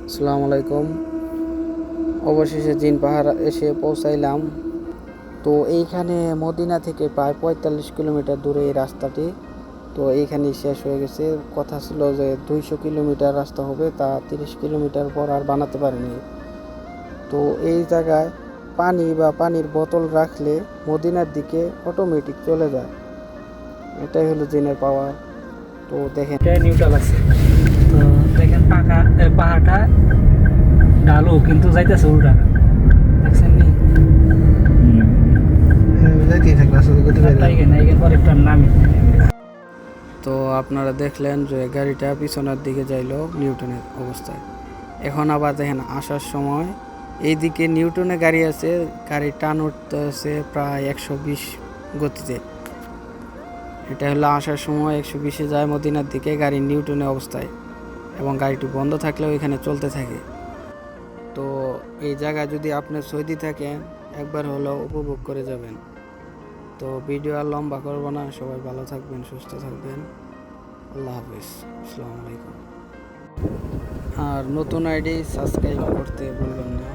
আসসালামু আলাইকুম। অবশেষে জিন পাহাড় এসে পৌঁছাইলাম। তো এইখানে মদিনা থেকে প্রায় 45 কিলোমিটার দূরে এই রাস্তাটি। তো এইখানেই শেষ হয়ে গেছে। কথা ছিল যে 200 কিলোমিটার রাস্তা হবে, তা 30 কিলোমিটার পর আর বানাতে পারেনি। তো এই জায়গায় পানি বা পানির বোতল রাখলে মদিনার দিকে অটোমেটিক চলে যায়। এটাই হলো জিনের পাওয়ার। তো দেখেন, এটা নিউট্রাল আছে। তো দেখেন পাহাড়টা ঢালু কিন্তু যাইতেছে উল্টা, দেখছেন নি? পরে একটু নামি। তো আপনারা দেখলেন যে গাড়িটা পিছনের দিকে যাইলো নিউটনের অবস্থায়। এখন আবার দেখেন আসার সময় এইদিকে নিউটনে গাড়ি আছে, গাড়ির টান উঠতে আছে প্রায় 120 গতিতে। এটা হলো আসার সময় 120-এ যায় মদিনার দিকে গাড়ি নিউটনের অবস্থায়, এবং গাড়িটি বন্ধ থাকলেও এখানে চলতে থাকে। তো এই জায়গায় যদি আপনি সৌদি থাকেন একবার হলেও উপভোগ করে যাবেন। তো ভিডিও আর লম্বা করবো না, সবাই ভালো থাকবেন, সুস্থ থাকবেন। আল্লাহ হাফিজ, আসসালামু আলাইকুম। আর নতুন আইডি সাবস্ক্রাইব করতে ভুলবেন না।